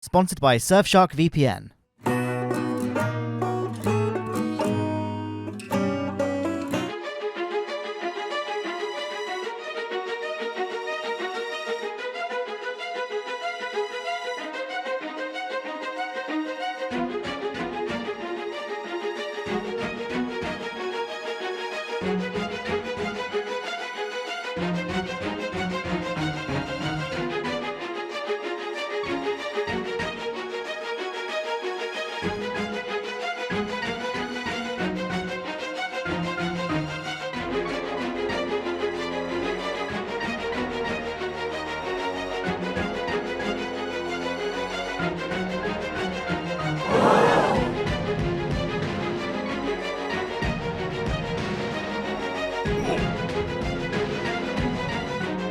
Sponsored by Surfshark VPN.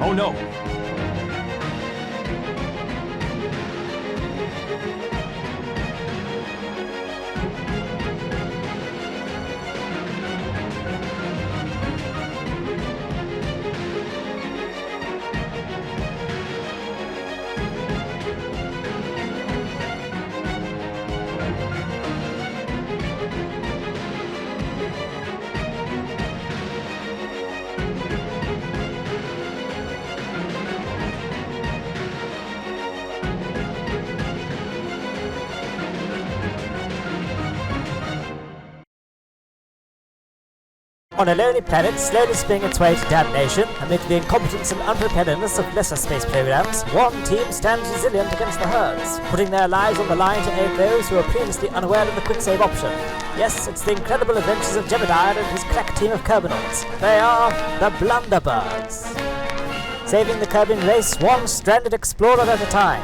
Oh no! On a lonely planet slowly spinning its way to damnation, amid the incompetence and unpreparedness of lesser space programs, one team stands resilient against the herds, putting their lives on the line to aid those who were previously unaware of the quicksave option. Yes, it's the incredible adventures of Jebediah and his crack team of Kerbinauts. They are the Blunderbirds, saving the Kerbin race one stranded explorer at a time.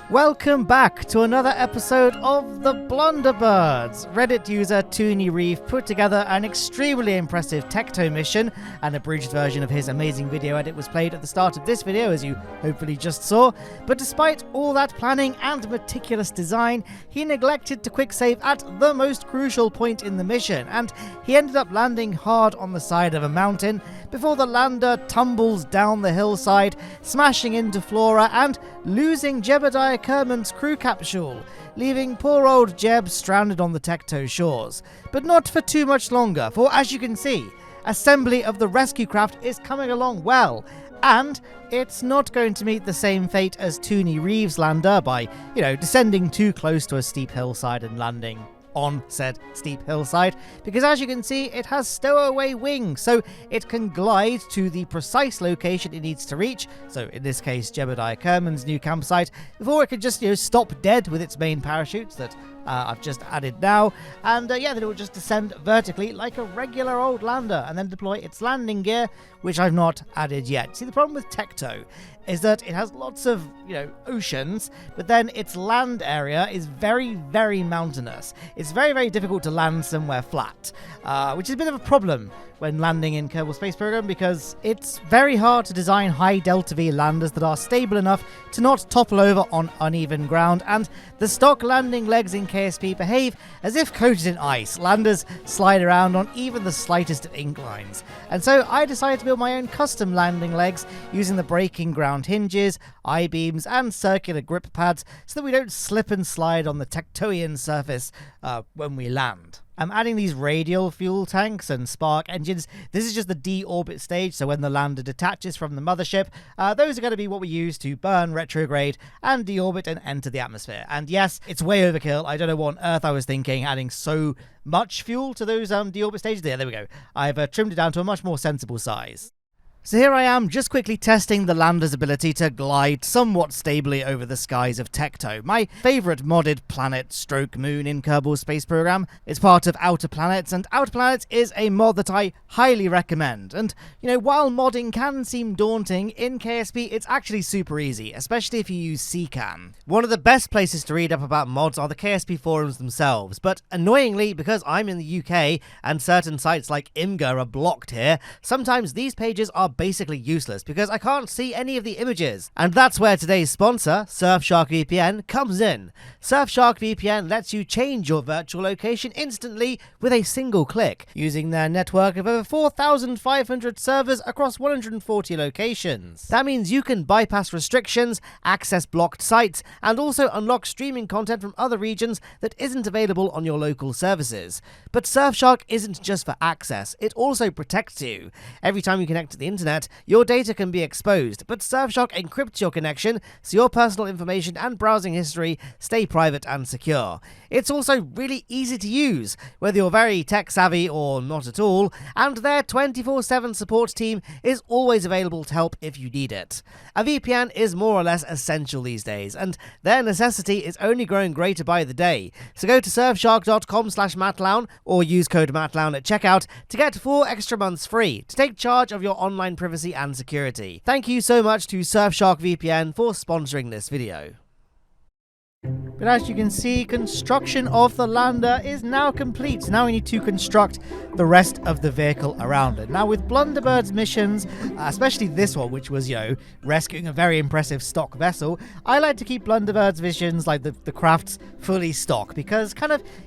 Welcome back to another episode of the Blunderbirds. Reddit user touny-reeve put together an extremely impressive Tekto mission, and a abridged version of his amazing video edit was played at the start of this video, as you hopefully just saw. But despite all that planning and meticulous design, he neglected to quicksave at the most crucial point in the mission, and he ended up landing hard on the side of a mountain before the lander tumbles down the hillside, smashing into Flora and losing Jebediah Kerman's crew capsule, leaving poor old Jeb stranded on the Tekto shores. But not for too much longer, for as you can see, assembly of the rescue craft is coming along well, and it's not going to meet the same fate as touny-reeve's lander by, descending too close to a steep hillside and landing on said steep hillside, because as you can see, it has stowaway wings, so it can glide to the precise location it needs to reach, so in this case Jebediah Kerman's new campsite, before it can just stop dead with its main parachutes that I've just added now, and then it will just descend vertically like a regular old lander and then deploy its landing gear, which I've not added yet. See, the problem with Tekto is that it has lots of, oceans, but then its land area is very, very mountainous. It's very, very difficult to land somewhere flat, which is a bit of a problem when landing in Kerbal Space Program, because it's very hard to design high delta V landers that are stable enough to not topple over on uneven ground, and the stock landing legs in KSP behave as if coated in ice. Landers slide around on even the slightest of inclines, and so I decided to build my own custom landing legs using the breaking ground hinges, I-beams and circular grip pads so that we don't slip and slide on the Tektoian surface when we land. I'm adding these radial fuel tanks and spark engines. This is just the deorbit stage, so when the lander detaches from the mothership, those are going to be what we use to burn, retrograde, and deorbit and enter the atmosphere. And yes, it's way overkill. I don't know what on earth I was thinking, adding so much fuel to those deorbit stages. There we go. I've trimmed it down to a much more sensible size. So here I am, just quickly testing the lander's ability to glide somewhat stably over the skies of Tekto, my favourite modded planet/moon in Kerbal Space Program. It's part of Outer Planets, and Outer Planets is a mod that I highly recommend. And, while modding can seem daunting, in KSP it's actually super easy, especially if you use CCAN. One of the best places to read up about mods are the KSP forums themselves, but annoyingly, because I'm in the UK and certain sites like Imgur are blocked here, sometimes these pages are basically useless because I can't see any of the images. And that's where today's sponsor, Surfshark VPN, comes in. Surfshark VPN lets you change your virtual location instantly with a single click, using their network of over 4,500 servers across 140 locations. That means you can bypass restrictions, access blocked sites, and also unlock streaming content from other regions that isn't available on your local services. But Surfshark isn't just for access, it also protects you. Every time you connect to the internet, your data can be exposed, but Surfshark encrypts your connection so your personal information and browsing history stay private and secure. It's also really easy to use, whether you're very tech savvy or not at all, and their 24/7 support team is always available to help if you need it. A VPN is more or less essential these days, and their necessity is only growing greater by the day. So go to surfshark.com/MattLown or use code MattLown at checkout to get 4 extra months free to take charge of your online privacy and security. Thank you so much to Surfshark VPN for sponsoring this video. But as you can see, construction of the lander is now complete. Now we need to construct the rest of the vehicle around it. Now with Blunderbird's missions, especially this one, which was, rescuing a very impressive stock vessel, I like to keep Blunderbird's missions, like the crafts, fully stock, because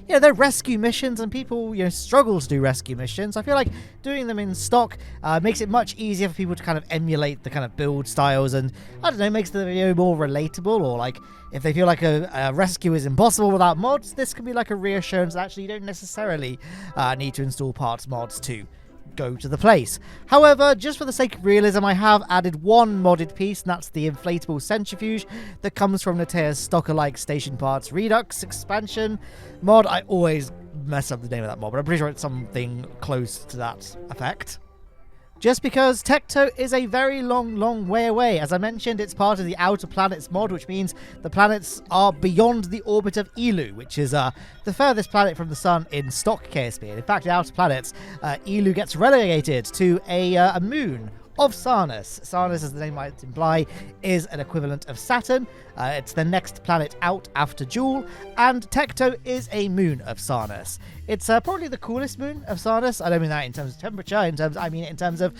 they're rescue missions and people, struggle to do rescue missions. I feel like doing them in stock makes it much easier for people to kind of emulate the kind of build styles, and I don't know, makes the video more relatable, or like if they feel like a rescue is impossible without mods, this can be like a reassurance that actually you don't necessarily need to install parts mods to go to the place. However, just for the sake of realism, I have added one modded piece, and that's the inflatable centrifuge that comes from Natea's Stocker-like Station Parts Redux expansion mod. I always mess up the name of that mod, but I'm pretty sure it's something close to that effect. Just because Tekto is a very long way away. As I mentioned, it's part of the Outer Planets mod, which means the planets are beyond the orbit of Eeloo, which is the furthest planet from the sun in stock KSP. And in fact, the Outer Planets, Eeloo gets relegated to a moon of Sarnus. Sarnus, as the name might imply, is an equivalent of Saturn. It's the next planet out after Jool, and Tekto is a moon of Sarnus. It's probably the coolest moon of Sarnus. I don't mean that in terms of temperature, I mean it in terms of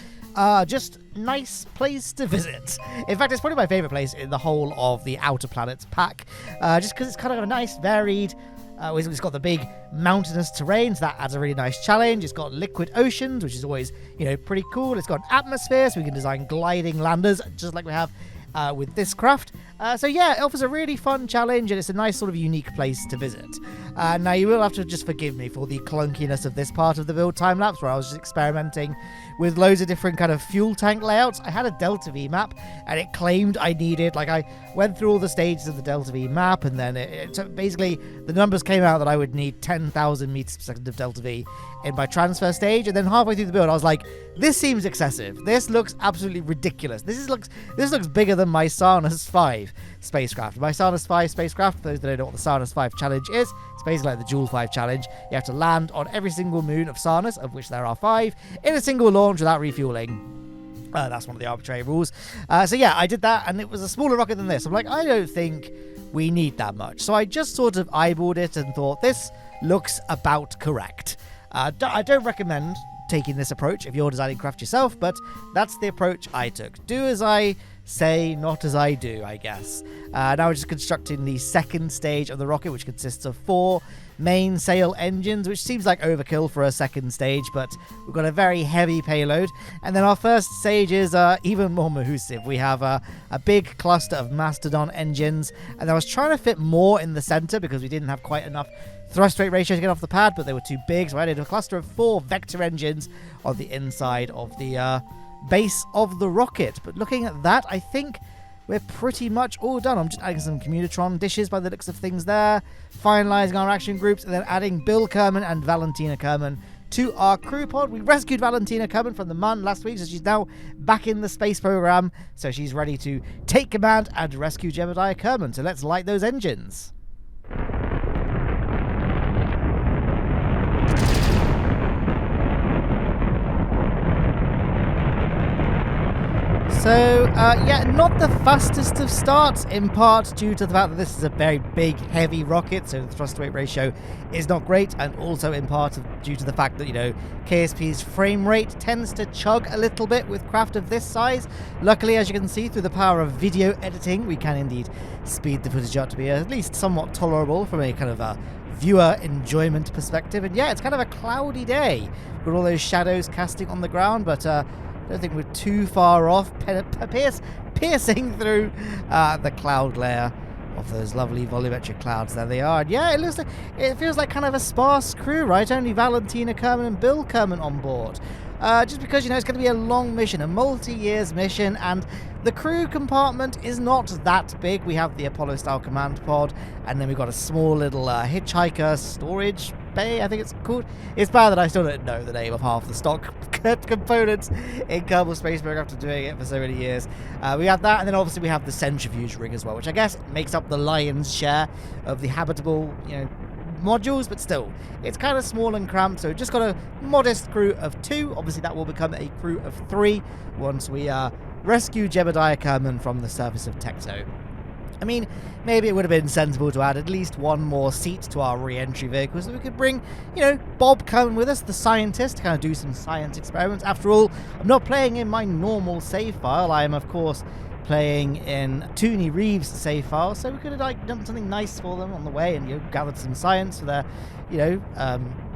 just nice place to visit. In fact, it's probably my favourite place in the whole of the Outer Planets pack, just because it's kind of a nice, varied. It's got the big mountainous terrain, so that adds a really nice challenge. It's got liquid oceans, which is always, pretty cool. It's got an atmosphere, so we can design gliding landers, just like we have with this craft. So yeah, it offers a really fun challenge, and it's a nice sort of unique place to visit. Now you will have to just forgive me for the clunkiness of this part of the build time-lapse, where I was just experimenting with loads of different kind of fuel tank layouts. I had a Delta V map, and it claimed I needed, I went through all the stages of the Delta V map, and then basically the numbers came out that I would need 10,000 meters per second of Delta V in my transfer stage, and then halfway through the build I was like, this seems excessive. This looks absolutely ridiculous. This looks bigger than my Sarnus 5 spacecraft. My Sarnus 5 spacecraft, for those that don't know what the Sarnus 5 challenge is, it's basically like the Jool 5 challenge. You have to land on every single moon of Sarnus, of which there are 5, in a single launch without refueling. That's one of the arbitrary rules. So yeah, I did that, and it was a smaller rocket than this. I'm like, I don't think we need that much. So I just sort of eyeballed it and thought, this looks about correct. I don't recommend taking this approach if you're designing craft yourself, but that's the approach I took. Do as I say, not as I do, I guess. Now we're just constructing the second stage of the rocket, which consists of 4 main sail engines, which seems like overkill for a second stage, but we've got a very heavy payload. And then our first stage is even more mahoosive. We have a big cluster of Mastodon engines, and I was trying to fit more in the center because we didn't have quite enough thrust rate ratio to get off the pad, but they were too big, so I added a cluster of 4 vector engines on the inside of the base of the rocket. But looking at that, I think we're pretty much all done. I'm just adding some Communitron dishes by the looks of things there, finalizing our action groups, and then adding Bill Kerman and Valentina Kerman to our crew pod. We rescued Valentina Kerman from the Mun last week, so she's now back in the space program, so she's ready to take command and rescue Jebediah Kerman. So let's light those engines. So, yeah, not the fastest of starts, in part due to the fact that this is a very big, heavy rocket, so the thrust-to-weight ratio is not great, and also in part due to the fact that, you know, KSP's frame rate tends to chug a little bit with craft of this size. Luckily, as you can see, through the power of video editing, we can indeed speed the footage up to be at least somewhat tolerable from a kind of a viewer enjoyment perspective. And yeah, it's kind of a cloudy day with all those shadows casting on the ground, but I don't think we're too far off piercing through the cloud layer of those lovely volumetric clouds. There they are. And yeah, it feels like kind of a sparse crew, right? Only Valentina Kerman and Bill Kerman on board. Just because, you know, it's going to be a long mission, a multi-years mission, and the crew compartment is not that big. We have the Apollo-style command pod, and then we've got a small little hitchhiker storage bay, I think it's called. It's bad that I still don't know the name of half the stock components in Kerbal Spaceberg after doing it for so many years. We have that, and then obviously we have the centrifuge rig as well, which I guess makes up the lion's share of the habitable, you know, modules, but still, it's kind of small and cramped, so we've just got a modest crew of 2. Obviously, that will become a crew of 3 once we rescue Jebediah Kerman from the surface of Tekto. I mean, maybe it would have been sensible to add at least one more seat to our re-entry vehicle so we could bring, you know, Bob Kerman with us, the scientist, to kind of do some science experiments. After all, I'm not playing in my normal save file. I am, of course, playing in touny-reeve's save file, so we could have like done something nice for them on the way and, you know, gathered some science for their, you know,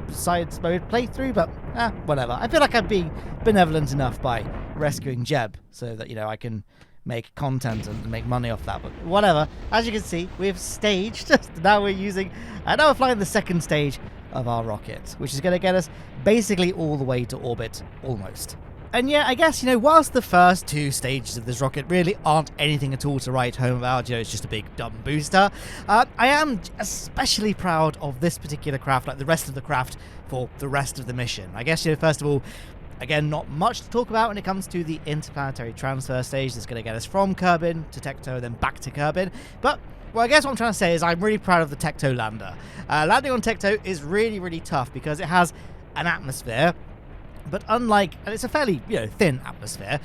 science mode playthrough, but whatever. I feel like I'm being benevolent enough by rescuing Jeb so that, you know, I can make content and make money off that, but whatever. As you can see, we've staged. Now we're flying the second stage of our rocket, which is going to get us basically all the way to orbit, almost. And yeah, I guess, you know, whilst the first 2 stages of this rocket really aren't anything at all to write home about, you know, it's just a big dumb booster, I am especially proud of this particular craft, like the rest of the craft, for the rest of the mission. I guess, you know, first of all, again, not much to talk about when it comes to the interplanetary transfer stage that's going to get us from Kerbin to Tekto, then back to Kerbin. But, well, I guess what I'm trying to say is I'm really proud of the Tekto lander. Landing on Tekto is really, really tough because it has an atmosphere, but and it's a fairly, you know, thin atmosphere,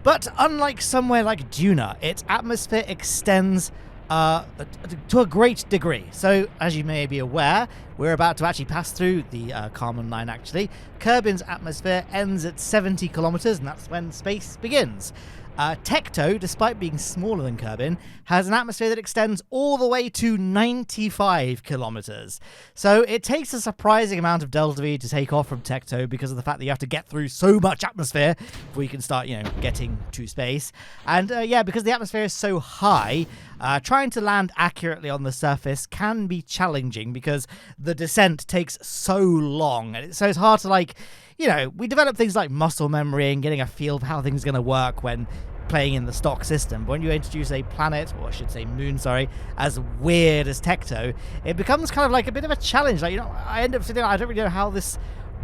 but unlike somewhere like Duna, its atmosphere extends to a great degree. So, as you may be aware, we're about to actually pass through the Kármán line, actually. Kerbin's atmosphere ends at 70 kilometers, and that's when space begins. Tekto, despite being smaller than Kerbin, has an atmosphere that extends all the way to 95 kilometers. So it takes a surprising amount of delta V to take off from Tekto because of the fact that you have to get through so much atmosphere before you can start, you know, getting to space. And yeah, because the atmosphere is so high, trying to land accurately on the surface can be challenging because the descent takes so long. And so it's hard to, like, you know, we develop things like muscle memory and getting a feel of how things are going to work when playing in the stock system. But when you introduce a planet, or I should say moon, sorry, as weird as Tekto, it becomes kind of like a bit of a challenge. Like, you know, I end up sitting there, I don't really know how this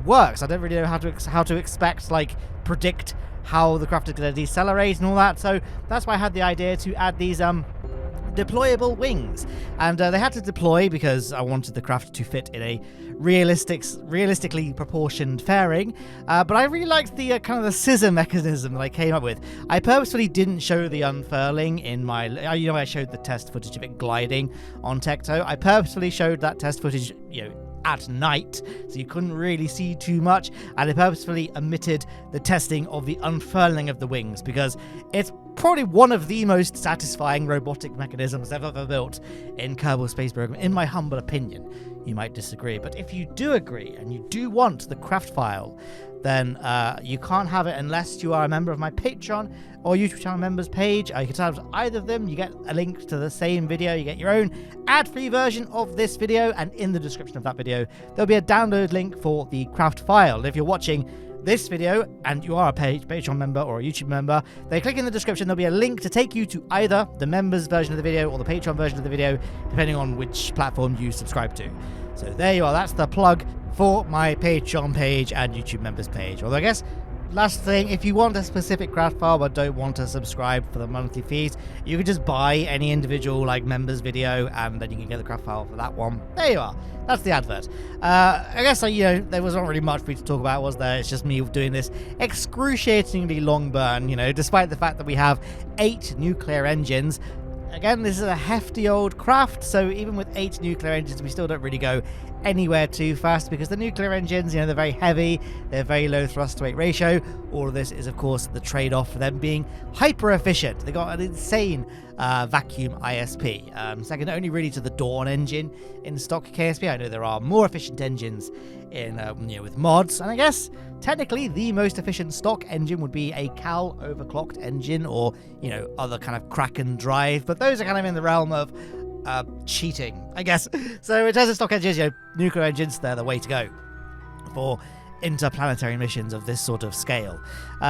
works. I don't really know how to expect, like, predict how the craft is going to decelerate and all that. So that's why I had the idea to add these deployable wings, and they had to deploy because I wanted the craft to fit in a realistically proportioned fairing, but I really liked the kind of the scissor mechanism that I came up with. I purposefully didn't show the unfurling in my, you know, I showed the test footage of it gliding on Tekto. I purposefully showed that test footage, you know, at night, so you couldn't really see too much, and I purposefully omitted the testing of the unfurling of the wings because it's probably one of the most satisfying robotic mechanisms I've ever built in Kerbal Space Program, in my humble opinion. You might disagree, but if you do agree and you do want the craft file, then you can't have it unless you are a member of my Patreon or YouTube channel members page. You can sign up to either of them. You get a link to the same video. You get your own ad-free version of this video, and in the description of that video there'll be a download link for the craft file. If you're watching this video and you are a Patreon member or a YouTube member, then click in the description. There'll be a link to take you to either the members version of the video or the Patreon version of the video, depending on which platform you subscribe to. So there you are. That's the plug for my Patreon page and YouTube members page. Although I guess last thing, if you want a specific craft file but don't want to subscribe for the monthly fees, you can just buy any individual like members video and then you can get the craft file for that one. There you are. That's the advert. I guess there wasn't really much for me to talk about, was there? It's just me doing this excruciatingly long burn, despite the fact that we have 8 nuclear engines. Again, this is a hefty old craft, so even with 8 nuclear engines, we still don't really go anywhere too fast because the nuclear engines, they're very heavy, they're very low thrust to weight ratio. All of this is, of course, the trade-off for them being hyper efficient. They got an insane vacuum ISP, second only really to the Dawn engine in stock KSP. I know there are more efficient engines in with mods, and I guess technically the most efficient stock engine would be a Cal overclocked engine or other kind of Kraken drive, but those are kind of in the realm of cheating, I guess. So in terms of stock engines, nuclear engines, they're the way to go for interplanetary missions of this sort of scale.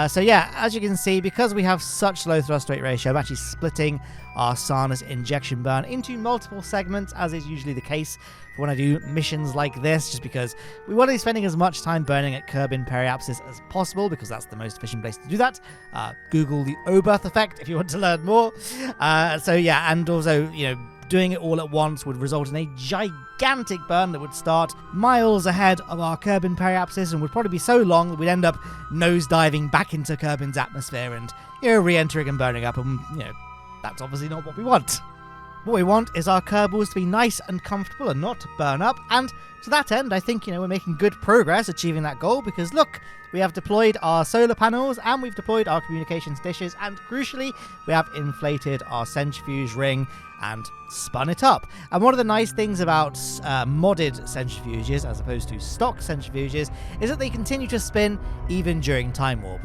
So yeah, as you can see, because we have such low thrust weight ratio, I'm actually splitting our Sarnus injection burn into multiple segments, as is usually the case for when I do missions like this, just because we want to be spending as much time burning at Kerbin periapsis as possible, because that's the most efficient place to do that. Google the Oberth effect if you want to learn more. So yeah, and also, doing it all at once would result in a gigantic burn that would start miles ahead of our Kerbin periapsis and would probably be so long that we'd end up nosediving back into Kerbin's atmosphere and, re-entering and burning up, and, that's obviously not what we want. What we want is our Kerbals to be nice and comfortable and not burn up, and to that end, I think, we're making good progress achieving that goal, because look, we have deployed our solar panels, and we've deployed our communications dishes, and crucially, we have inflated our centrifuge ring and spun it up. And one of the nice things about modded centrifuges, as opposed to stock centrifuges, is that they continue to spin even during time warp.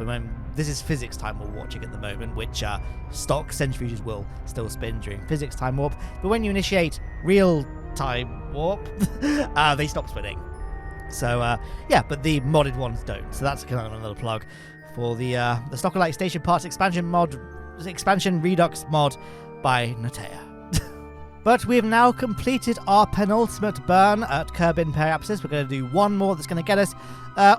This is physics time warp watching at the moment, which stock centrifuges will still spin during physics time warp, but when you initiate real time warp, they stop spinning. So yeah, but the modded ones don't. So that's kind of another plug for the Stockolite Station Parts expansion Redux mod by Notea. But we've now completed our penultimate burn at Kerbin periapsis. We're going to do one more that's going to get us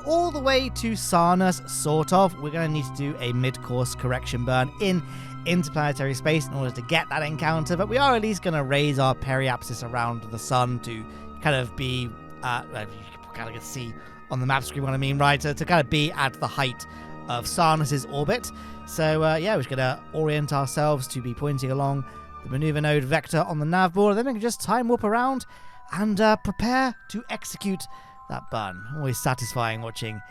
all the way to Sarnus, sort of. We're going to need to do a mid-course correction burn in interplanetary space in order to get that encounter, but we are at least going to raise our periapsis around the sun to kind of be, you can kind of see on the map screen what I mean, right? To kind of be at the height of Sarnus's orbit. So yeah, we're just going to orient ourselves to be pointing along the maneuver node vector on the nav board, and then we can just time warp around and prepare to execute that burn. Always satisfying watching,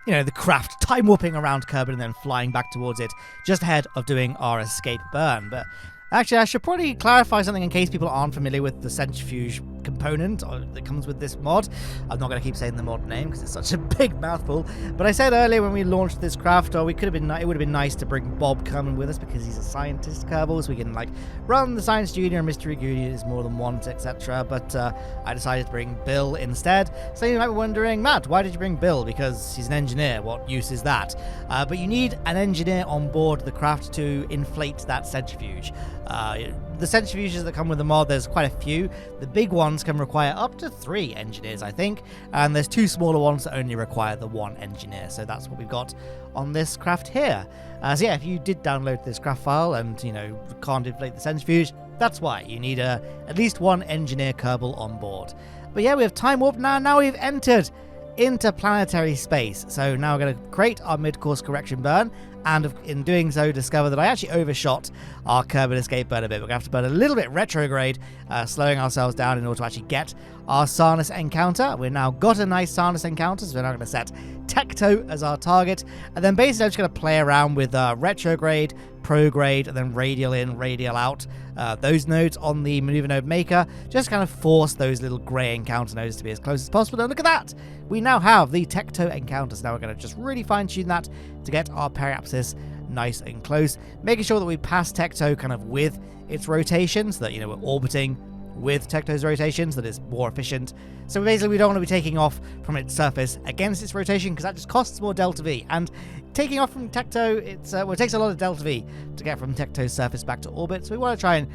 the craft time warping around Kerbin and then flying back towards it just ahead of doing our escape burn. But actually, I should probably clarify something in case people aren't familiar with the centrifuge component that comes with this mod. I'm not going to keep saying the mod name because it's such a big mouthful. But I said earlier when we launched this craft, it would have been nice to bring Bob Kerman with us because he's a scientist, Kerbal, so we can run the Science Junior and Mystery Goonies more than once, etc. But I decided to bring Bill instead. So you might be wondering, Matt, why did you bring Bill? Because he's an engineer. What use is that? But you need an engineer on board the craft to inflate that centrifuge. The centrifuges that come with the mod, there's quite a few. The big ones can require up to 3 engineers, I think, and there's 2 smaller ones that only require the 1 engineer, so that's what we've got on this craft here. So yeah, if you did download this craft file and, can't inflate the centrifuge, that's why. You need at least 1 engineer Kerbal on board. But yeah, we have time warp now. Now we've entered interplanetary space. So now we're going to create our mid-course correction burn, and in doing so discover that I actually overshot our Kerbin escape burn a bit. We're going to have to burn a little bit retrograde, slowing ourselves down in order to actually get our Sarnus encounter. We've now got a nice Sarnus encounter, so we're now going to set Tekto as our target, and then basically I'm just going to play around with retrograde, prograde, and then radial in, radial out. Those nodes on the maneuver node maker, just kind of force those little grey encounter nodes to be as close as possible. And look at that! We now have the Tekto encounter, so now we're going to just really fine-tune that to get our periapsis nice and close, making sure that we pass Tekto kind of with its rotation, so that, we're orbiting with Tekto's rotation so that it's more efficient. So basically we don't want to be taking off from its surface against its rotation because that just costs more delta V. And taking off from Tekto, it takes a lot of delta V to get from Tekto's surface back to orbit. So we want to try and,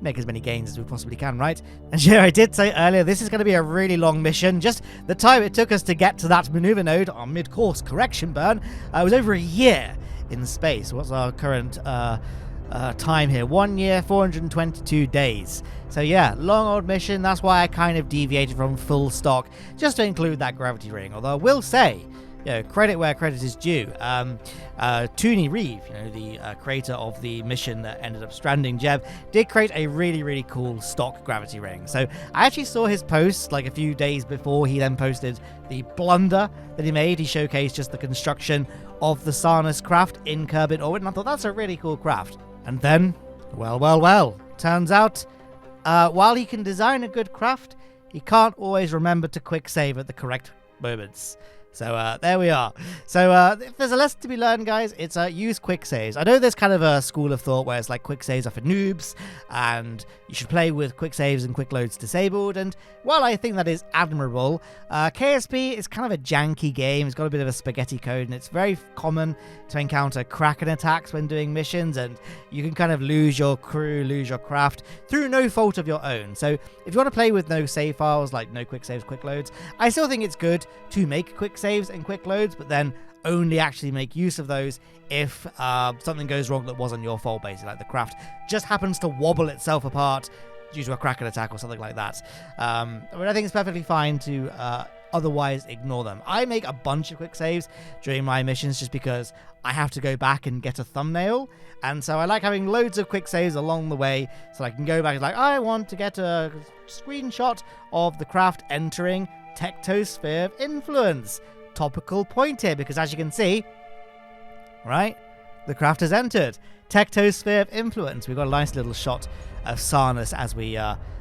make as many gains as we possibly can, right? And yeah, I did say earlier, this is going to be a really long mission. Just the time it took us to get to that maneuver node, our mid-course correction burn, was over a year in space. What's our current time here? 1 year, 422 days. So yeah, long old mission. That's why I kind of deviated from full stock just to include that gravity ring. Although I will say, credit where credit is due. touny-reeve, the creator of the mission that ended up stranding Jeb, did create a really, really cool stock gravity ring. So I actually saw his post like a few days before he then posted the blunder that he made. He showcased just the construction of the Sarnus craft in Kerbal orbit, and I thought that's a really cool craft. And then, well, turns out, while he can design a good craft, he can't always remember to quick save at the correct moments. So there we are. So if there's a lesson to be learned, guys, it's use quick saves. I know there's kind of a school of thought where it's like quick saves are for noobs and you should play with quick saves and quick loads disabled. And while I think that is admirable, KSP is kind of a janky game. It's got a bit of a spaghetti code and it's very common to encounter Kraken attacks when doing missions, and you can kind of lose your crew, lose your craft through no fault of your own. So if you want to play with no save files, like no quick saves, quick loads, I still think it's good to make quick saves and quick loads, but then only actually make use of those if something goes wrong that wasn't your fault, basically, like the craft just happens to wobble itself apart due to a Kraken attack or something like that. But I think it's perfectly fine to otherwise ignore them. I make a bunch of quick saves during my missions just because I have to go back and get a thumbnail, and so I like having loads of quick saves along the way so I can go back and like, I want to get a screenshot of the craft entering Tekto's sphere of influence. Topical point here, because as you can see, right, the craft has entered Tekto's sphere of influence. We've got a nice little shot of Sarnus as we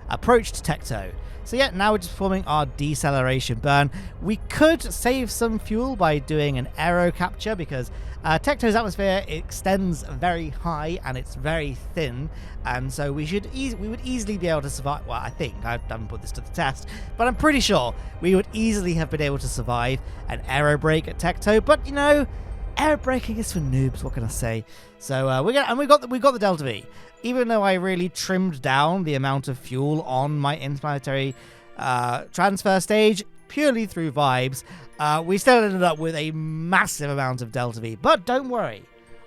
approached Tekto. So yeah, now we're just performing our deceleration burn. We could save some fuel by doing an aero capture because Tekto's atmosphere extends very high and it's very thin, and so we would easily be able to survive. Well, I think I haven't put this to the test, but I'm pretty sure we would easily have been able to survive an aero break at Tekto. But aero braking is for noobs. What can I say? So we got the Delta V. Even though I really trimmed down the amount of fuel on my interplanetary transfer stage purely through vibes, we still ended up with a massive amount of Delta V. But don't worry,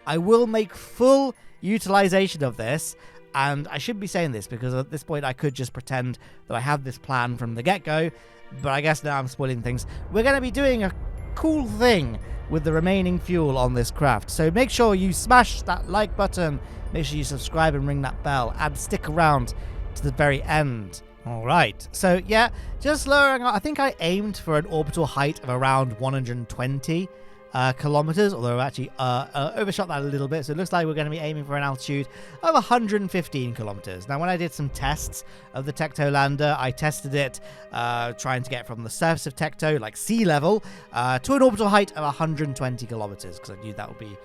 I will make full utilization of this, and I should be saying this because at this point I could just pretend that I had this plan from the get-go, but I guess now I'm spoiling things. We're going to be doing a cool thing with the remaining fuel on this craft, so make sure you smash that like button, make sure you subscribe and ring that bell, and stick around to the very end. Alright, so yeah, just lowering, I think I aimed for an orbital height of around 120 kilometers, although I actually overshot that a little bit, so it looks like we're going to be aiming for an altitude of 115 kilometers. Now, when I did some tests of the Tekto lander, I tested it trying to get from the surface of Tekto, like sea level, to an orbital height of 120 kilometers, because I knew that would be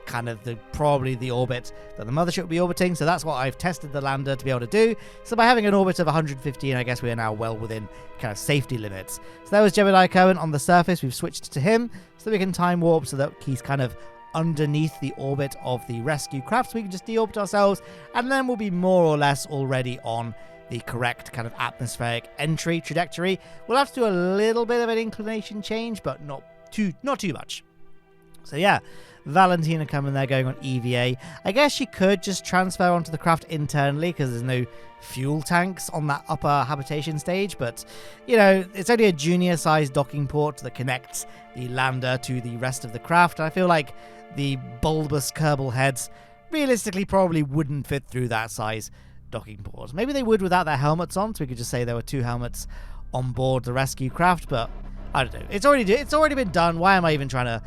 kind of probably the orbit that the mothership will be orbiting. So that's what I've tested the lander to be able to do. So by having an orbit of 115, I guess we are now well within kind of safety limits. So that was Jebediah Kerman on the surface. We've switched to him so that we can time warp so that he's kind of underneath the orbit of the rescue craft, so we can just deorbit ourselves, and then we'll be more or less already on the correct kind of atmospheric entry trajectory. We'll have to do a little bit of an inclination change, but not too much. So yeah, Valentina coming there going on EVA. I guess she could just transfer onto the craft internally because there's no fuel tanks on that upper habitation stage, but it's only a junior sized docking port that connects the lander to the rest of the craft, and I feel like the bulbous Kerbal heads realistically probably wouldn't fit through that size docking port. Maybe they would without their helmets on, so we could just say there were 2 helmets on board the rescue craft, but I don't know. It's already been done. Why am I even trying to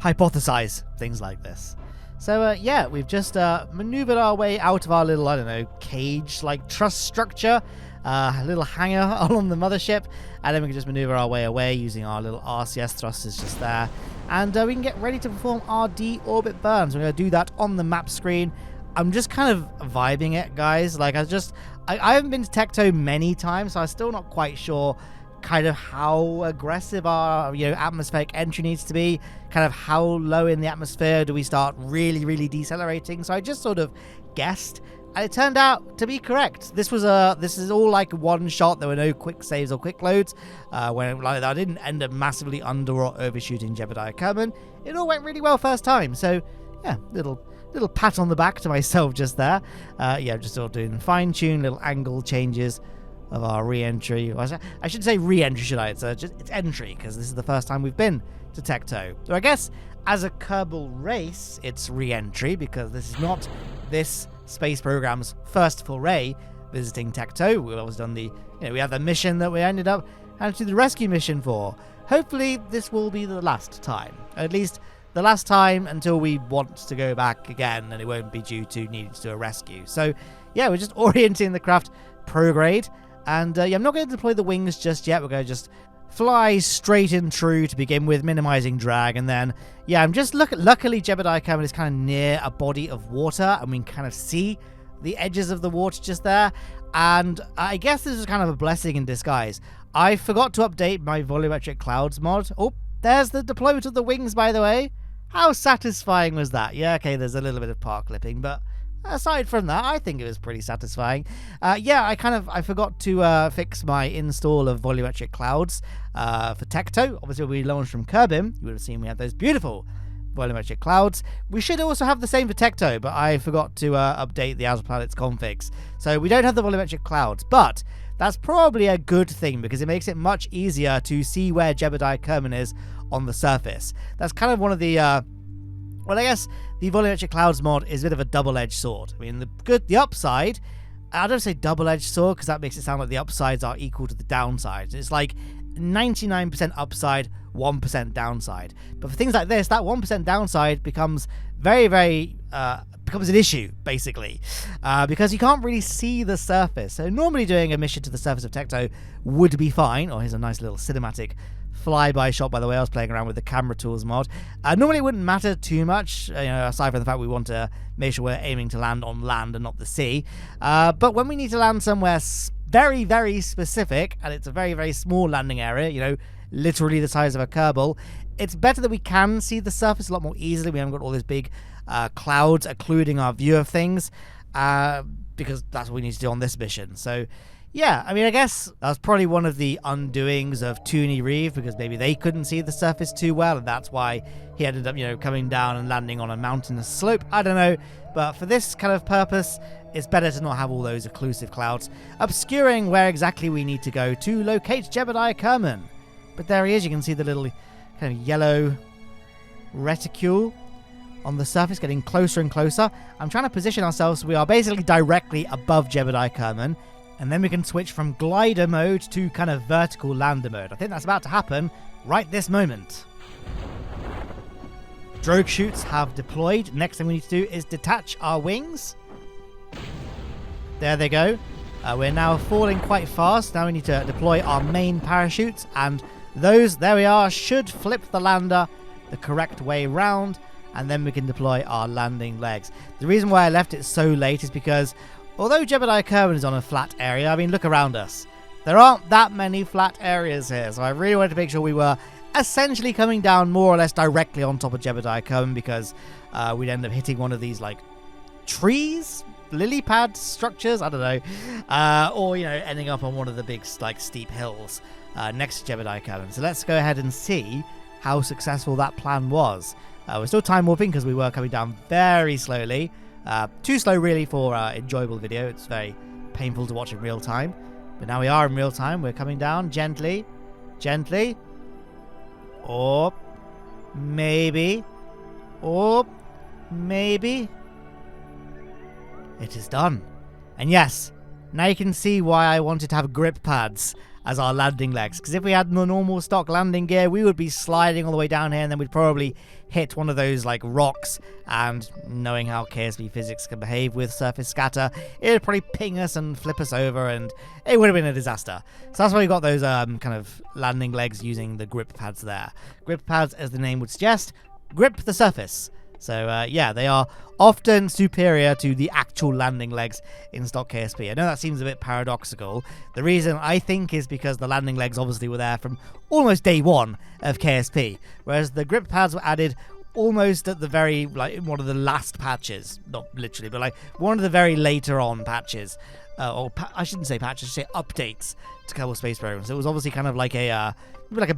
hypothesize things like this? So yeah, we've just maneuvered our way out of our little, I don't know, cage-like truss structure, a little hangar along the mothership, and then we can just maneuver our way away using our little RCS thrusters just there, and we can get ready to perform our deorbit burn. So we're going to do that on the map screen. I'm just kind of vibing it, guys. Like, I haven't been to Tekto many times, so I'm still not quite sure kind of how aggressive our atmospheric entry needs to be, kind of how low in the atmosphere do we start really decelerating. So I just sort of guessed, and it turned out to be correct. This is all like one shot. There were no quick saves or quick loads. When I didn't end up massively under or overshooting Jebediah Kerman. It all went really well first time. So yeah, little pat on the back to myself just there. Just sort of doing fine-tune little angle changes of our re-entry. I should say re-entry, should I? It's entry, because this is the first time we've been to Tekto. So I guess as a Kerbal race, it's re-entry, because this is not this space program's first foray visiting Tekto. We've always done we have the mission that we ended up having to do the rescue mission for. Hopefully this will be the last time. At least the last time until we want to go back again, and it won't be due to needing to do a rescue. So yeah, we're just orienting the craft prograde. And I'm not going to deploy the wings just yet. We're going to just fly straight and true to begin with, minimizing drag. And then, I'm just luckily Jebediah Kerman is kind of near a body of water, and we can kind of see the edges of the water just there. And I guess this is kind of a blessing in disguise. I forgot to update my volumetric clouds mod. Oh, there's the deployment of the wings, by the way. How satisfying was that? Yeah, okay, there's a little bit of part clipping, but aside from that, I think it was pretty satisfying. I forgot to fix my install of volumetric clouds for Tekto. Obviously, when we launched from Kerbin, you would have seen we had those beautiful volumetric clouds. We should also have the same for Tekto, but I forgot to update the Outer Planets configs. So we don't have the volumetric clouds, but that's probably a good thing, because it makes it much easier to see where Jebediah Kerman is on the surface. That's kind of one of the I guess the volumetric clouds mod is a bit of a double-edged sword. I mean, the upside, I don't say double-edged sword because that makes it sound like the upsides are equal to the downsides. It's like 99% upside, 1% downside. But for things like this, that 1% downside becomes becomes an issue, basically, because you can't really see the surface. So normally doing a mission to the surface of Tekto would be fine. Oh, here's a nice little cinematic flyby shot, by the way. I was playing around with the camera tools mod. Normally it wouldn't matter too much, aside from the fact we want to make sure we're aiming to land on land and not the sea. But when we need to land somewhere very, very specific, and it's a very, very small landing area, literally the size of a Kerbal, it's better that we can see the surface a lot more easily. We haven't got all these big clouds occluding our view of things, because that's what we need to do on this mission. So yeah, I mean, I guess that was probably one of the undoings of touny-reeve, because maybe they couldn't see the surface too well, and that's why he ended up, coming down and landing on a mountainous slope. I don't know, but for this kind of purpose, it's better to not have all those occlusive clouds obscuring where exactly we need to go to locate Jebediah Kerman. But there he is. You can see the little kind of yellow reticule on the surface getting closer and closer. I'm trying to position ourselves so we are basically directly above Jebediah Kerman. And then we can switch from glider mode to kind of vertical lander mode. I think that's about to happen right this moment. Drogue chutes have deployed. Next thing we need to do is detach our wings. There they go. We're now falling quite fast. Now we need to deploy our main parachutes. And those, there we are, should flip the lander the correct way round. And then we can deploy our landing legs. The reason why I left it so late is because although Jebediah Kerman is on a flat area, I mean, look around us. There aren't that many flat areas here, so I really wanted to make sure we were essentially coming down more or less directly on top of Jebediah Kerman, because we'd end up hitting one of these, like, trees? Lily pad structures? I don't know. Or, ending up on one of the big, like, steep hills next to Jebediah Kerman. So let's go ahead and see how successful that plan was. We're still time warping because we were coming down very slowly. Too slow, really, for enjoyable video. It's very painful to watch in real time. But now we are in real time. We're coming down gently. Gently. Or maybe. Or maybe. It is done. And yes, now you can see why I wanted to have grip pads as our landing legs. Because if we had the normal stock landing gear, we would be sliding all the way down here, and then we'd probably hit one of those like rocks, and knowing how KSP physics can behave with surface scatter, it would probably ping us and flip us over, and it would have been a disaster. So that's why we got those kind of landing legs using the grip pads there. Grip pads, as the name would suggest, grip the surface. So yeah, they are often superior to the actual landing legs in stock KSP. I know that seems a bit paradoxical. The reason I think is because the landing legs obviously were there from almost day one of KSP, whereas the grip pads were added almost at the very, like, one of the last patches. Not literally, but like one of the very later on patches. I shouldn't say patches, I should say updates to Kerbal Space Programs. It was obviously kind of like a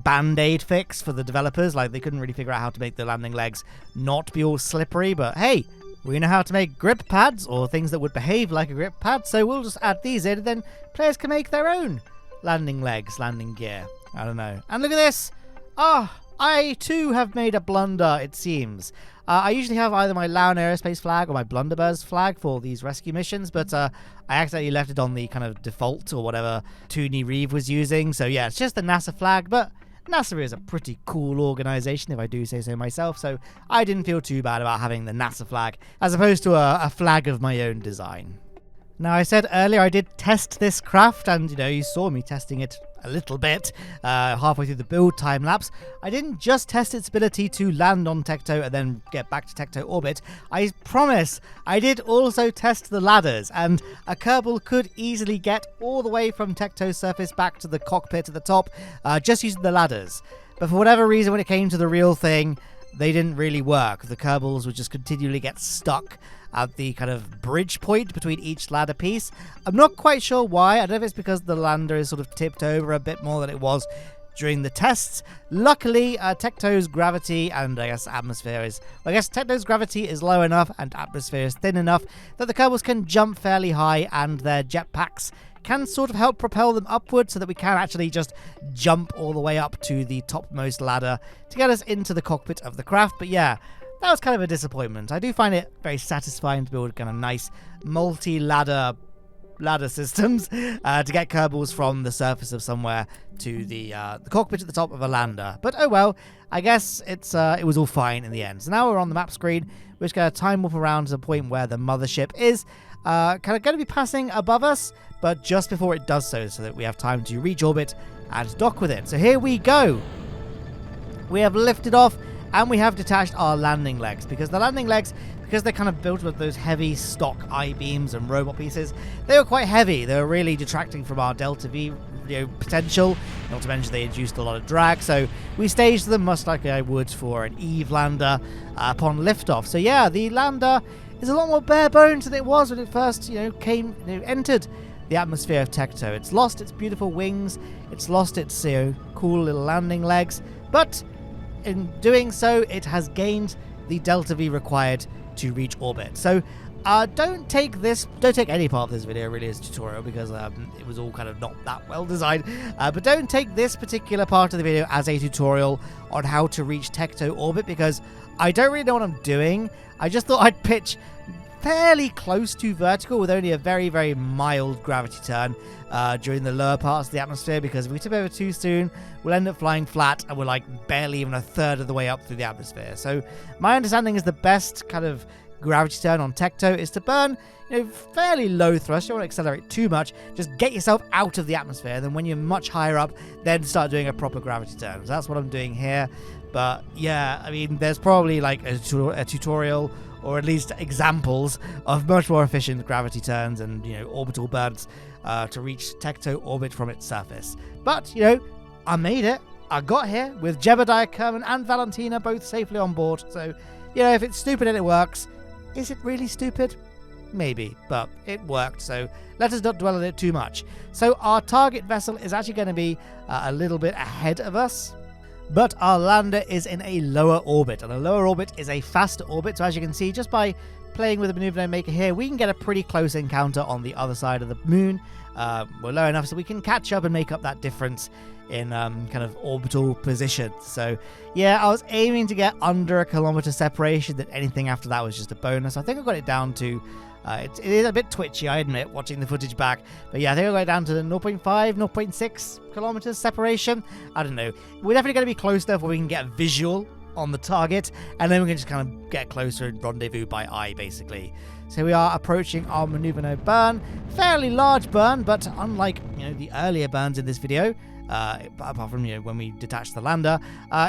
band-aid fix for the developers. Like, they couldn't really figure out how to make the landing legs not be all slippery, but hey, we know how to make grip pads, or things that would behave like a grip pad, so we'll just add these in, and then players can make their own landing legs, landing gear. I don't know. And look at this! I too have made a blunder, it seems. I usually have either my Lowne Aerospace flag or my Blunderbirds flag for these rescue missions, but I accidentally left it on the kind of default or whatever touny-reeve was using. So yeah, it's just the NASA flag, but NASA is a pretty cool organization, if I do say so myself, so I didn't feel too bad about having the NASA flag as opposed to a flag of my own design. Now, I said earlier I did test this craft, and you saw me testing it a little bit halfway through the build time lapse. I didn't just test its ability to land on Tekto and then get back to Tekto orbit. I promise I did also test the ladders, and a Kerbal could easily get all the way from Tekto's surface back to the cockpit at the top just using the ladders. But for whatever reason, when it came to the real thing, they didn't really work. The Kerbals would just continually get stuck at the kind of bridge point between each ladder piece. I'm not quite sure why. I don't know if it's because the lander is sort of tipped over a bit more than it was during the tests. Luckily, Tekto's gravity and I guess atmosphere is... I guess Tekto's gravity is low enough and atmosphere is thin enough that the Kerbals can jump fairly high, and their jetpacks can sort of help propel them upwards so that we can actually just jump all the way up to the topmost ladder to get us into the cockpit of the craft. But yeah, that was kind of a disappointment. I do find it very satisfying to build kind of nice multi-ladder systems to get Kerbals from the surface of somewhere to the cockpit at the top of a lander. But oh well, I guess it was all fine in the end. So now we're on the map screen. We're just going to time warp around to the point where the mothership is kind of going to be passing above us, but just before it does so that we have time to reach orbit and dock with it. So here we go. We have lifted off, and we have detached our landing legs, because the landing legs, because they're kind of built with those heavy stock I-beams and robot pieces, they were quite heavy. They were really detracting from our Delta V potential, not to mention they induced a lot of drag, so we staged them much like I would for an Eve lander upon liftoff. So yeah, the lander is a lot more bare bones than it was when it first entered the atmosphere of Tekto. It's lost its beautiful wings, it's lost its cool little landing legs, but in doing so, it has gained the Delta V required to reach orbit. So don't take any part of this video really as a tutorial, because it was all kind of not that well designed. But don't take this particular part of the video as a tutorial on how to reach Tekto orbit, because I don't really know what I'm doing. I just thought I'd pitch fairly close to vertical with only a very, very mild gravity turn during the lower parts of the atmosphere, because if we tip over too soon, we'll end up flying flat, and we're like barely even a third of the way up through the atmosphere. So my understanding is the best kind of gravity turn on Tekto is to burn fairly low thrust. You don't want to accelerate too much, just get yourself out of the atmosphere, and then when you're much higher up, then start doing a proper gravity turn. So that's what I'm doing here. But yeah, I mean, there's probably like a tutorial, or at least examples of much more efficient gravity turns and orbital burns to reach Tekto orbit from its surface. But I made it. I got here with Jebediah Kerman and Valentina both safely on board. So if it's stupid and it works, is it really stupid? Maybe, but it worked, so let us not dwell on it too much. So our target vessel is actually going to be a little bit ahead of us, but our lander is in a lower orbit, and a lower orbit is a faster orbit. So as you can see, just by playing with the maneuver node maker here, we can get a pretty close encounter on the other side of the moon. We're low enough so we can catch up and make up that difference in kind of orbital position. So yeah, I was aiming to get under 1 kilometer separation, that anything after that was just a bonus. I think I got it down to it is a bit twitchy, I admit, watching the footage back, but yeah, I think I got it down to 0.5 0.6 kilometers separation. I don't know, we're definitely going to be close enough where we can get a visual on the target, and then we can just kind of get closer and rendezvous by eye, basically. So we are approaching our maneuver node burn. Fairly large burn, but unlike the earlier burns in this video, apart from when we detached the lander,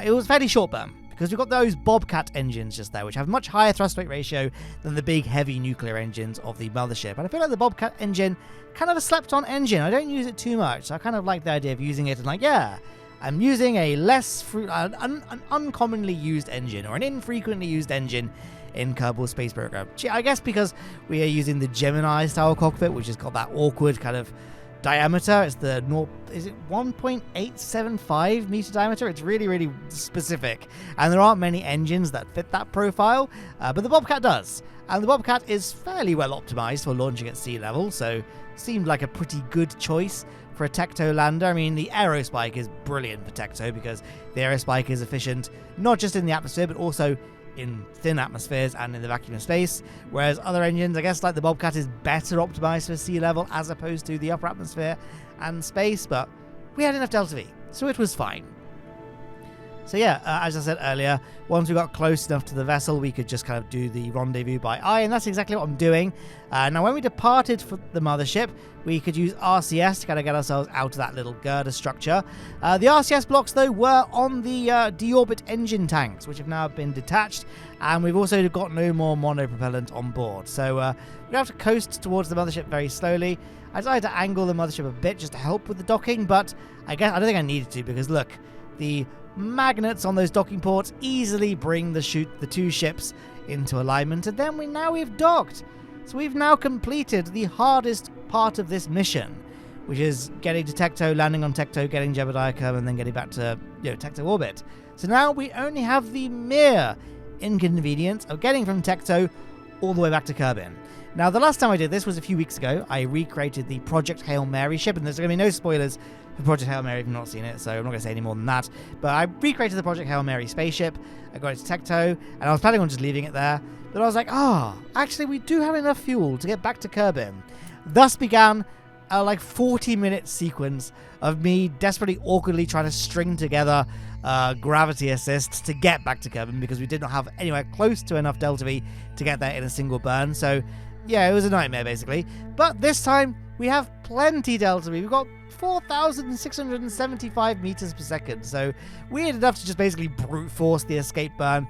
it was a fairly short burn, because we've got those Bobcat engines just there, which have much higher thrust weight ratio than the big heavy nuclear engines of the mothership. And I feel like the Bobcat engine, kind of a slept-on engine. I don't use it too much, so I kind of like the idea of using it and like, yeah, I'm using a an uncommonly used engine, or an infrequently used engine in Kerbal Space Program. I guess because we are using the Gemini style cockpit, which has got that awkward kind of diameter. It's the is it 1.875 meter diameter? It's really, really specific, and there aren't many engines that fit that profile, but the Bobcat does, and the Bobcat is fairly well optimized for launching at sea level, so seemed like a pretty good choice for a Tekto lander. I mean, the Aerospike is brilliant for Tekto because the Aerospike is efficient not just in the atmosphere but also in thin atmospheres and in the vacuum of space, whereas other engines, I guess like the Bobcat, is better optimized for sea level as opposed to the upper atmosphere and space, but we had enough delta V, so it was fine. So yeah, as I said earlier, once we got close enough to the vessel, we could just kind of do the rendezvous by eye, and that's exactly what I'm doing. Now, when we departed for the mothership, we could use RCS to kind of get ourselves out of that little girder structure. The RCS blocks, though, were on the deorbit engine tanks, which have now been detached, and we've also got no more monopropellant on board. So we're going to have to coast towards the mothership very slowly. I decided to angle the mothership a bit just to help with the docking, but I don't think I needed to, because look, the magnets on those docking ports easily bring the two ships into alignment, and then we've docked. So we've now completed the hardest part of this mission, which is getting to Tekto, landing on Tekto, getting Jebediah Kerman, and then getting back to Tekto orbit. So now we only have the mere inconvenience of getting from Tekto all the way back to Kerbin. Now, the last time I did this was a few weeks ago. I recreated the Project Hail Mary ship, and there's going to be no spoilers for Project Hail Mary if you've not seen it, so I'm not going to say any more than that. But I recreated the Project Hail Mary spaceship, I got it to Tekto, and I was planning on just leaving it there. But I was like, actually we do have enough fuel to get back to Kerbin. Thus began a 40-minute sequence of me desperately, awkwardly trying to string together gravity assist to get back to Kerbin, because we did not have anywhere close to enough delta V to get there in a single burn. So yeah, it was a nightmare basically. But this time we have plenty delta V. We've got 4,675 meters per second. So we had enough to just basically brute force the escape burn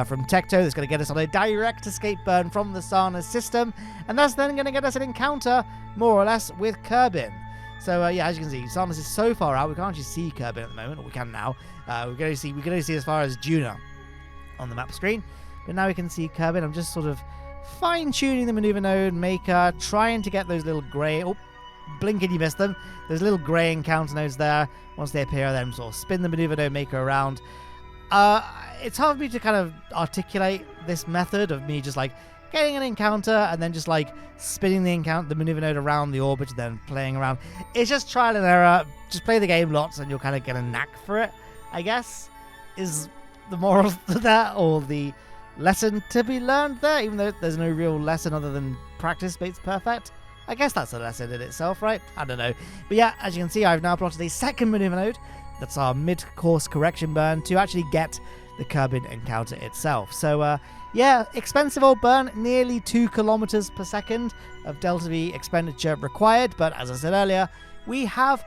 from Tekto. That's going to get us on a direct escape burn from the Sarna's system, and that's then going to get us an encounter, more or less, with Kerbin. So yeah, as you can see, Sarna's is so far out, we can't actually see Kerbin at the moment, or we can now. We can only see as far as Juna on the map screen, but now we can see Kerbin. I'm just sort of fine-tuning the maneuver node maker, trying to get those little grey... Oh, blink and you missed them. There's little grey encounter nodes there. Once they appear, then sort of spin the maneuver node maker around. It's hard for me to kind of articulate this method of me just getting an encounter and then just spinning the maneuver node around the orbit and then playing around. It's just trial and error. Just play the game lots and you'll kind of get a knack for it, I guess, is the moral to that, or the lesson to be learned there, even though there's no real lesson other than practice makes perfect. I guess that's a lesson in itself, right? I don't know. But yeah, as you can see, I've now plotted a second maneuver node. That's our mid-course correction burn to actually get the Kerbin encounter itself. So yeah, expensive old burn, nearly 2 kilometers per second of delta V expenditure required. But as I said earlier, we have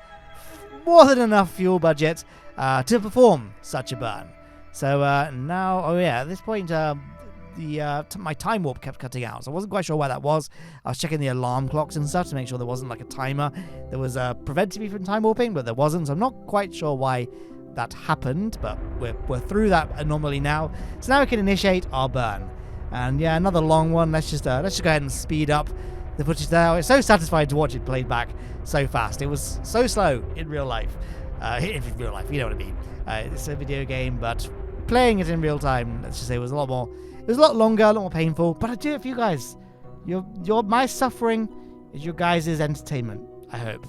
more than enough fuel budget to perform such a burn. So now, oh yeah, at this point, my time warp kept cutting out, so I wasn't quite sure why that was. I was checking the alarm clocks and stuff to make sure there wasn't a timer that was preventing me from time warping, but there wasn't, so I'm not quite sure why that happened, but we're through that anomaly now. So now we can initiate our burn. And yeah, another long one. Let's just go ahead and speed up the footage there. It's so satisfying to watch it played back so fast. It was so slow in real life. In real life, you know what I mean. It's a video game, but playing it in real time, let's just say, was a lot more. It was a lot longer, a lot more painful, but I do it for you guys. My suffering is your guys' entertainment, I hope.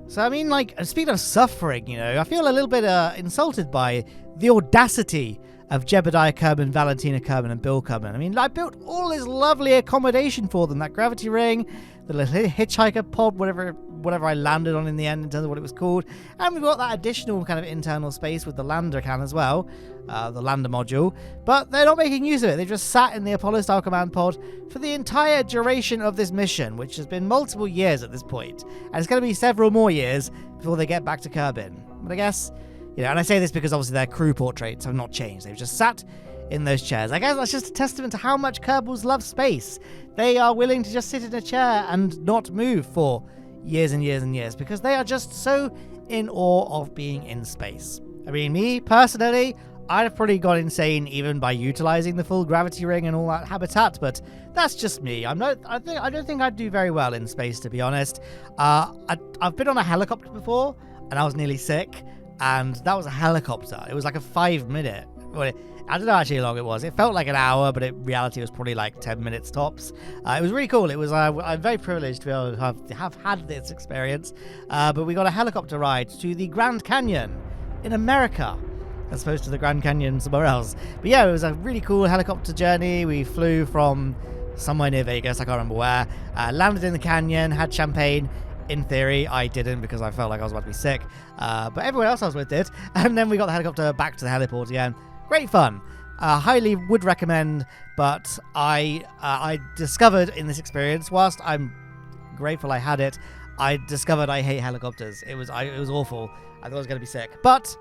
So, I mean, speaking of suffering, I feel a little bit insulted by the audacity of Jebediah Kerman, Valentina Kerman, and Bill Kerman. I mean, I built all this lovely accommodation for them, that gravity ring, the little hitchhiker pod, whatever I landed on in the end in terms of what it was called, and we've got that additional kind of internal space with the lander can as well, the lander module, but they're not making use of it. They just sat in the Apollo-style command pod for the entire duration of this mission, which has been multiple years at this point, and it's going to be several more years before they get back to Kerbin. But I guess, You know, and I say this because obviously their crew portraits have not changed. They've just sat in those chairs. I guess that's just a testament to how much Kerbals love space. They are willing to just sit in a chair and not move for years and years and years because they are just so in awe of being in space. I mean, me personally, I'd have probably gone insane even by utilizing the full gravity ring and all that habitat, but that's just me. I don't think I'd do very well in space, to be honest. I've been on a helicopter before, and I was nearly sick, and that was a helicopter. It was like a 5-minute. Well, I don't know actually how long it was. It felt like an hour, but in reality it was probably like 10 minutes tops. It was really cool. It was I'm very privileged to be able to have had this experience. But we got a helicopter ride to the Grand Canyon in America, as opposed to the Grand Canyon somewhere else. But yeah, it was a really cool helicopter journey. We flew from somewhere near Vegas, I can't remember where, landed in the canyon, had champagne. In theory, I didn't because I felt like I was about to be sick. But everyone else I was with did. And then we got the helicopter back to the heliport again. Great fun. Highly would recommend, but I discovered in this experience, whilst I'm grateful I had it, I discovered I hate helicopters. It was awful. I thought I was going to be sick. But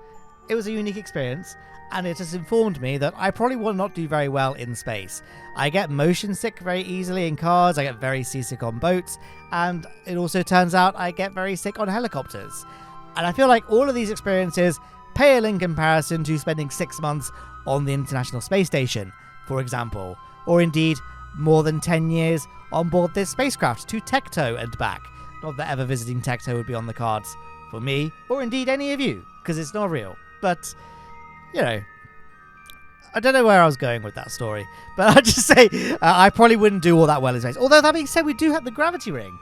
it was a unique experience, and it has informed me that I probably will not do very well in space. I get motion sick very easily in cars, I get very seasick on boats, and it also turns out I get very sick on helicopters. And I feel like all of these experiences pale in comparison to spending 6 months on the International Space Station, for example, or indeed more than 10 years on board this spacecraft to Tekto and back. Not that ever visiting Tekto would be on the cards for me, or indeed any of you, because it's not real. But, you know, I don't know where I was going with that story, but I'll just say I probably wouldn't do all that well in space. Although that being said, we do have the gravity ring.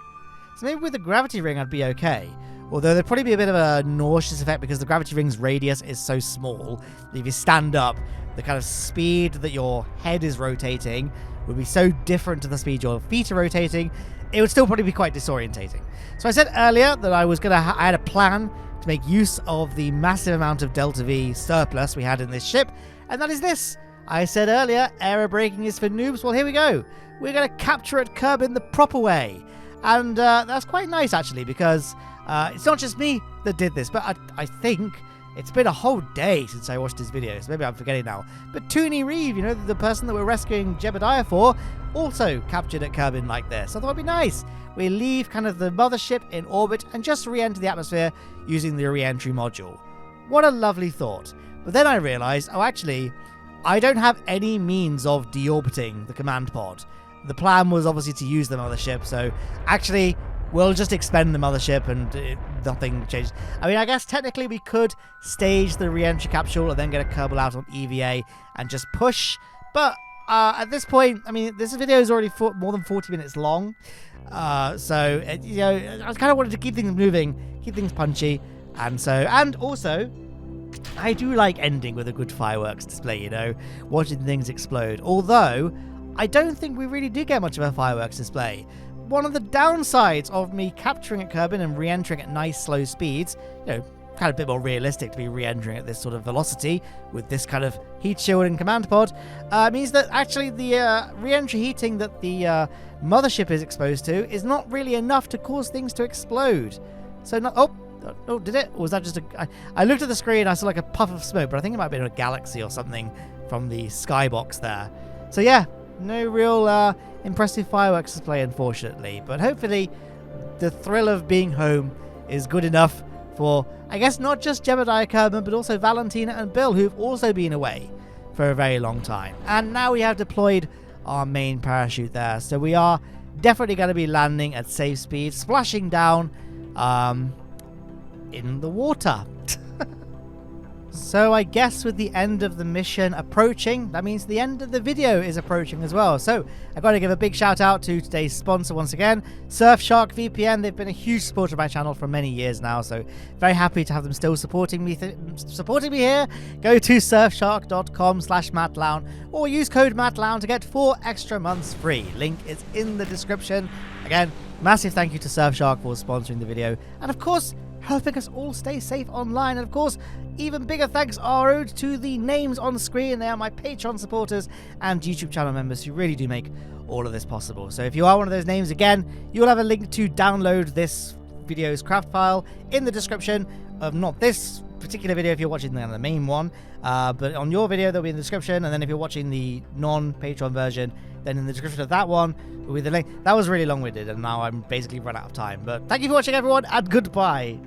So maybe with the gravity ring I'd be okay. Although there'd probably be a bit of a nauseous effect because the gravity ring's radius is so small that if you stand up, the kind of speed that your head is rotating would be so different to the speed your feet are rotating, it would still probably be quite disorientating. So I said earlier that I had a plan to make use of the massive amount of Delta V surplus we had in this ship, and that is this. I said earlier, aero braking is for noobs. Well, here we go. We're going to capture at Kerbin the proper way. And that's quite nice, actually, because it's not just me that did this, but I think it's been a whole day since I watched his video, so maybe I'm forgetting now. But touny-reeve, you know, the person that we're rescuing Jebediah for, also captured at Kerbin like this. I thought it'd be nice. We leave kind of the mothership in orbit and just re-enter the atmosphere using the re-entry module. What a lovely thought. But then I realized, oh, actually, I don't have any means of deorbiting the command pod. The plan was obviously to use the mothership, so actually we'll just expend the mothership and nothing changed. I mean, I guess technically we could stage the re-entry capsule and then get a Kerbal out on EVA and just push, but at this point, I mean, this video is already more than 40 minutes long, so, you know, I kind of wanted to keep things moving, keep things punchy, and also, I do like ending with a good fireworks display, you know, watching things explode, although I don't think we really do get much of a fireworks display. One of the downsides of me capturing at Kerbin and re-entering at nice slow speeds, you know, kind of a bit more realistic to be re-entering at this sort of velocity with this kind of heat shield and command pod, means that actually the re-entry heating that the mothership is exposed to is not really enough to cause things to explode. So, oh, did it? Or was that just I looked at the screen, I saw like a puff of smoke, but I think it might have been a galaxy or something from the skybox there. So yeah, no real impressive fireworks display, unfortunately. But hopefully the thrill of being home is good enough for, I guess, not just Jebediah Kerman, but also Valentina and Bill, who've also been away for a very long time. And now we have deployed our main parachute there. So we are definitely going to be landing at safe speed, splashing down in the water. So I guess with the end of the mission approaching, that means the end of the video is approaching as well. So I've got to give a big shout out to today's sponsor once again, Surfshark VPN. They've been a huge supporter of my channel for many years now, so very happy to have them still supporting me here. Go to surfshark.com/MattLowne or use code MattLowne to get 4 extra months free. Link is in the description. Again, massive thank you to Surfshark for sponsoring the video, and of course helping us all stay safe online. And of course, even bigger thanks are owed to the names on screen. They are my Patreon supporters and YouTube channel members who really do make all of this possible. So if you are one of those names, again, you'll have a link to download this video's craft file in the description of not this particular video if you're watching the main one, but on your video there'll be in the description, and then if you're watching the non-Patreon version, then in the description of that one will be the link. That was really long-winded, and now I'm basically run out of time. But thank you for watching, everyone, and goodbye.